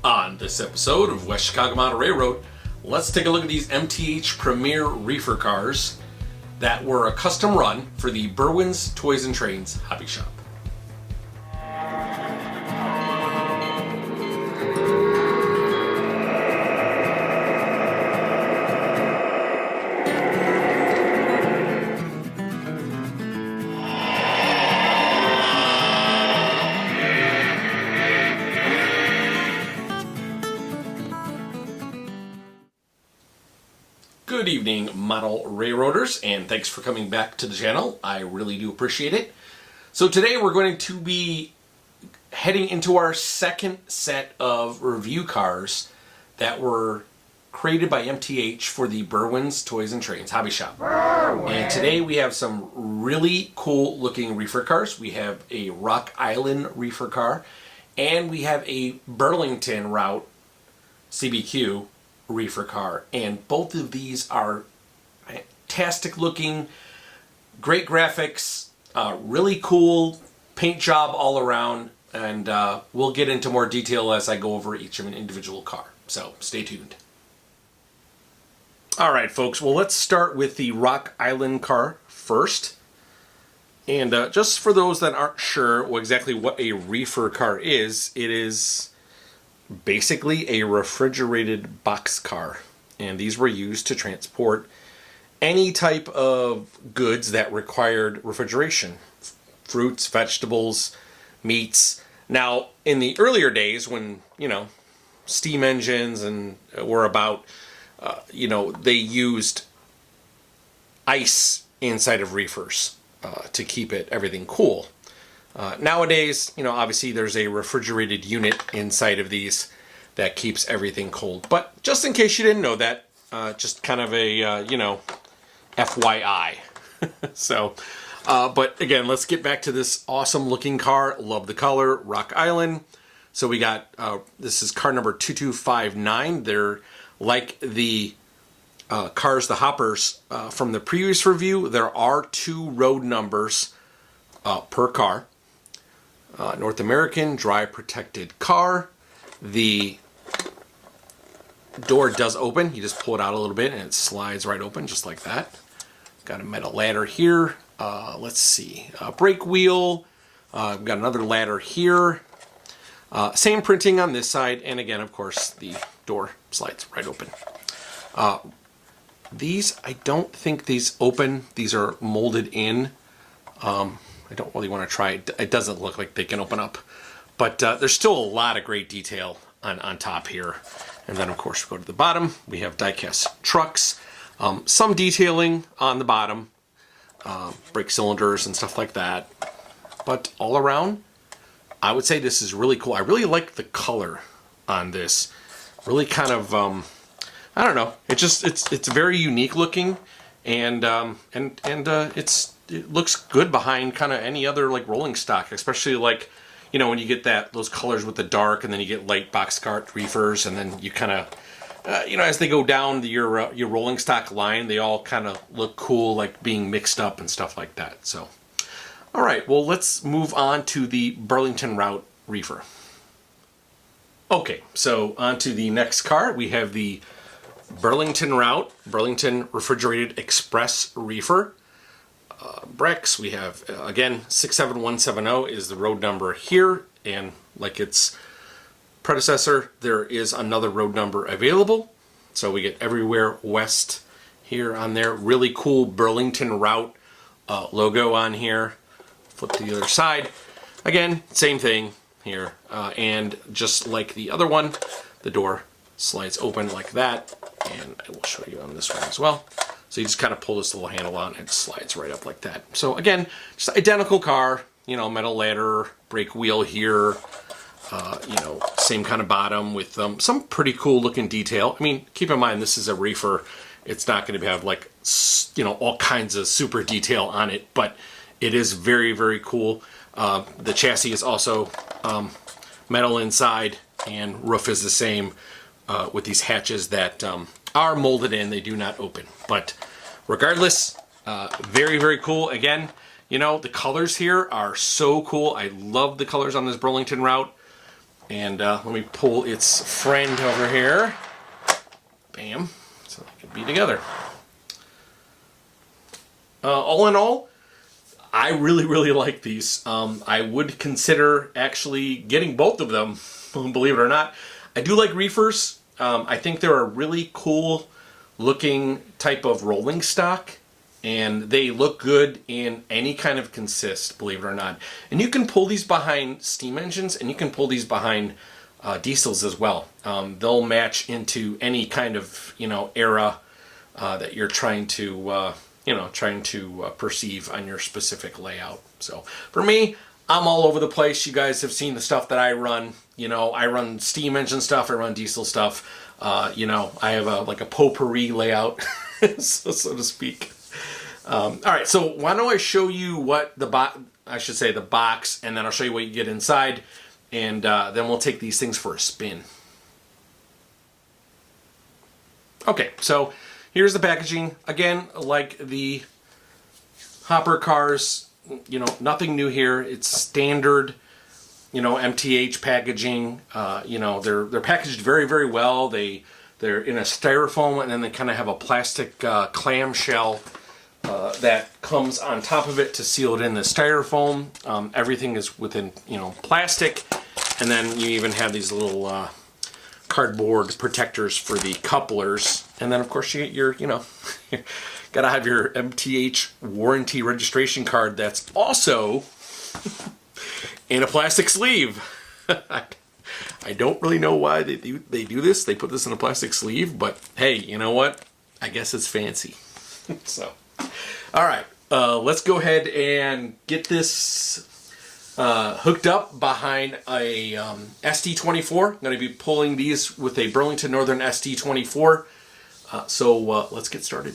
On this episode of West Chicago Mountain Railroad, let's take a look at these MTH Premier Reefer cars that were a custom run for the Berwyn Toys and Trains hobby shop. Good evening, model railroaders, and thanks for coming back to the channel. I really do appreciate it. So today we're going to be heading into our second set of review cars that were created by MTH for the Berwyn Toys and Trains hobby shop. And today we have some really cool looking reefer cars. We have a Rock Island reefer car, and we have a Burlington Route CBQ reefer car, and both of these are fantastic looking, great graphics, really cool paint job all around, and we'll get into more detail as I go over each of an individual car, so stay tuned. Alright folks, well let's start with the Rock Island car first. And just for those that aren't sure exactly what a reefer car is, it is basically a refrigerated box car, and these were used to transport any type of goods that required refrigeration: fruits, vegetables, meats. Now in the earlier days when steam engines and were about, they used ice inside of reefers to keep everything cool. Nowadays, obviously there's a refrigerated unit inside of these that keeps everything cold. But just in case you didn't know that, just kind of a, FYI. So, but again, let's get back to this awesome looking car. Love the color, Rock Island. So we got, this is car number 2259. They're like the cars, the hoppers from the previous review. There are 2 road numbers per car. North American dry protected car. The door does open. You just pull it out a little bit and it slides right open just like that. Got a metal ladder here. Let's see. Brake wheel. We've got another ladder here. Same printing on this side. And again, of course, the door slides right open. These, I don't think these open. These are molded in. I don't really want to try it. It doesn't look like they can open up. But there's still a lot of great detail on top here. And then, of course, we go to the bottom. We have die-cast trucks. Some detailing on the bottom. Brake cylinders and stuff like that. But all around, I would say this is really cool. I really like the color on this. Really kind of, I don't know. It's very unique looking. And it looks good behind kind of any other like rolling stock, especially like, when you get those colors with the dark, and then you get light box cart reefers, and then you kind of, as they go down your rolling stock line, they all kind of look cool, like being mixed up and stuff like that. So, all right, well, let's move on to the Burlington Route reefer. Okay, so on to the next car. We have the Burlington Route, Burlington Refrigerated Express Reefer. Brex, we have, again, 67170 is the road number here, and like its predecessor, there is another road number available. So we get Everywhere West here on there. Really cool Burlington Route logo on here. Flip to the other side. Again, same thing here. And just like the other one, the door slides open like that. And I will show you on this one as well. So you just kind of pull this little handle out and it slides right up like that. So again, just identical car, metal ladder, brake wheel here, same kind of bottom with some pretty cool looking detail. I mean, keep in mind, this is a reefer. It's not going to have like, all kinds of super detail on it, but it is very, very cool. The chassis is also metal inside, and roof is the same with these hatches that are molded in. They do not open, but regardless, very, very cool. Again, the colors here are so cool. I love the colors on this Burlington Route. And let me pull its friend over here. Bam. So they can be together. All in all, I really, really like these. I would consider actually getting both of them, believe it or not. I do like Reefers. I think they're a really cool looking type of rolling stock, and they look good in any kind of consist, believe it or not. And you can pull these behind steam engines, and you can pull these behind diesels as well. They'll match into any kind of era that you're trying to perceive on your specific layout. So for me, I'm all over the place. You guys have seen the stuff that I run. I run steam engine stuff. I run diesel stuff. I have a potpourri layout, so to speak. All right, so why don't I show you what the box, and then I'll show you what you get inside, and then we'll take these things for a spin. Okay, so here's the packaging. Again, like the hopper cars, nothing new here. It's standard, MTH packaging. They're packaged very, very well. They're in a styrofoam, and then they kind of have a plastic clamshell that comes on top of it to seal it in the styrofoam. Everything is within, plastic, and then you even have these little cardboard protectors for the couplers, and then of course you get your, gotta have your MTH warranty registration card that's also in a plastic sleeve. I don't really know why they do this. They put this in a plastic sleeve, but hey, you know what? I guess it's fancy. So, all right, let's go ahead and get this hooked up behind a ST24. I'm going to be pulling these with a Burlington Northern ST24. So let's get started.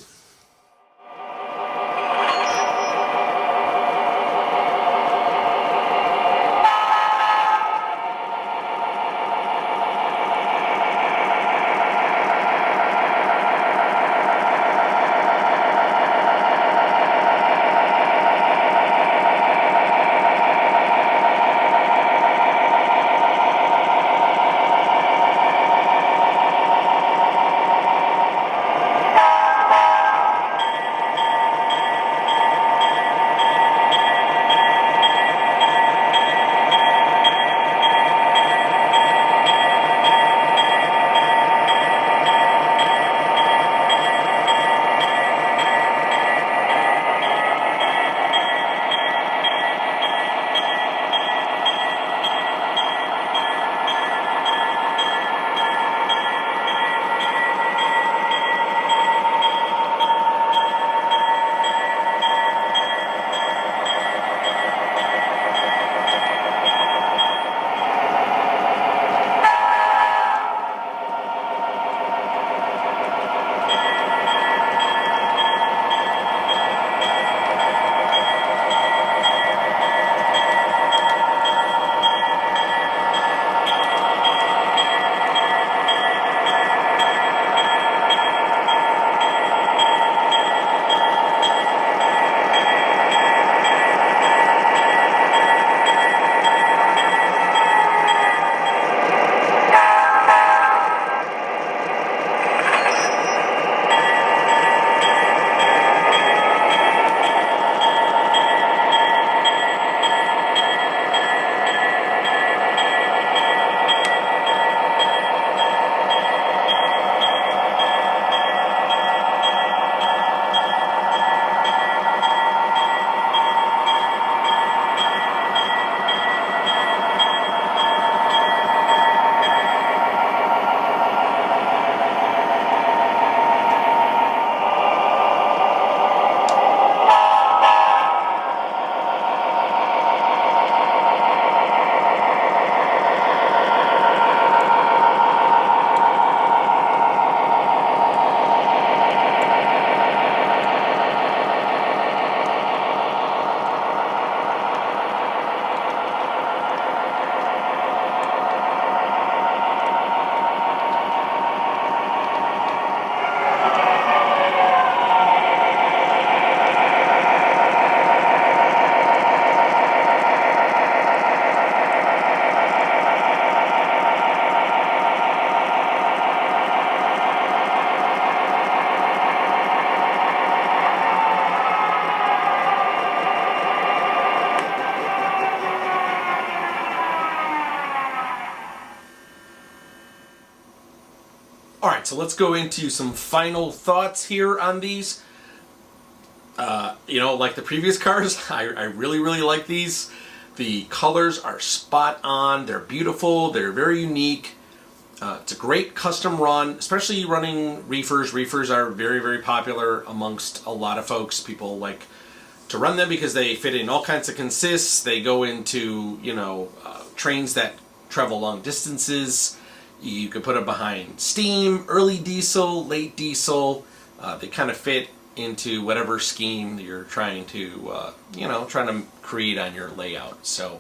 All right, so let's go into some final thoughts here on these. Like the previous cars, I really, really like these. The colors are spot on. They're beautiful. They're very unique. It's a great custom run, especially running reefers. Reefers are very, very popular amongst a lot of folks. People like to run them because they fit in all kinds of consists. They go into, trains that travel long distances. You could put them behind steam, early diesel, late diesel. They kind of fit into whatever scheme you're trying to, create on your layout. So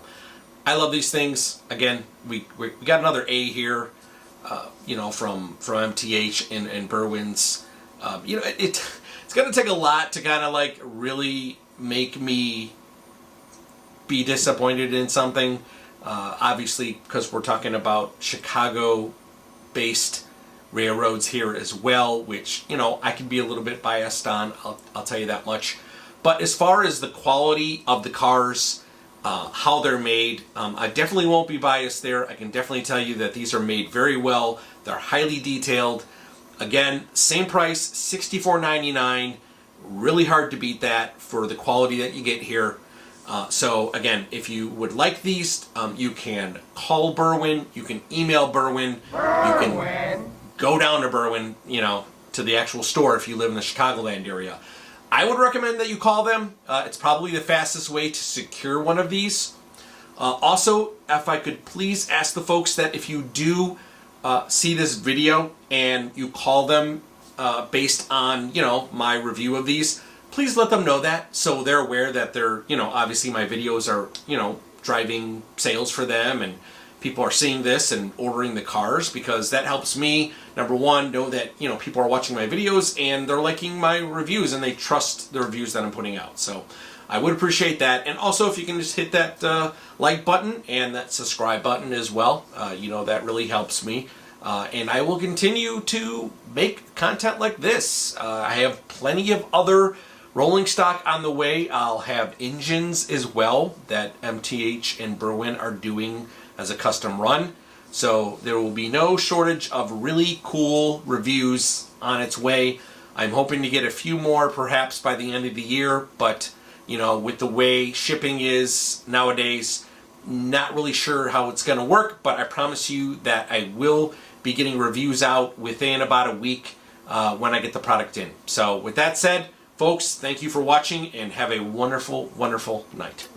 I love these things. Again, we got another A here, from MTH and Berwyn's. It's going to take a lot to kind of really make me be disappointed in something. Obviously, because we're talking about Chicago-based railroads here as well, which, I can be a little bit biased on, I'll tell you that much. But as far as the quality of the cars, how they're made, I definitely won't be biased there. I can definitely tell you that these are made very well. They're highly detailed. Again, same price, $64.99. Really hard to beat that for the quality that you get here. So again, if you would like these, you can call Berwyn, you can email Berwyn, you can go down to Berwyn, to the actual store if you live in the Chicagoland area. I would recommend that you call them. It's probably the fastest way to secure one of these. Also, if I could please ask the folks that if you do see this video and you call them based on, my review of these, please let them know that so they're aware that they're, obviously my videos are, driving sales for them and people are seeing this and ordering the cars, because that helps me, number one, know that, people are watching my videos and they're liking my reviews and they trust the reviews that I'm putting out. So I would appreciate that. And also if you can just hit that like button and that subscribe button as well, that really helps me. And I will continue to make content like this. I have plenty of other rolling stock on the way. I'll have engines as well that MTH and Berwyn are doing as a custom run. So there will be no shortage of really cool reviews on its way. I'm hoping to get a few more perhaps by the end of the year, but with the way shipping is nowadays, not really sure how it's going to work, but I promise you that I will be getting reviews out within about a week when I get the product in. So with that said, folks, thank you for watching and have a wonderful, wonderful night.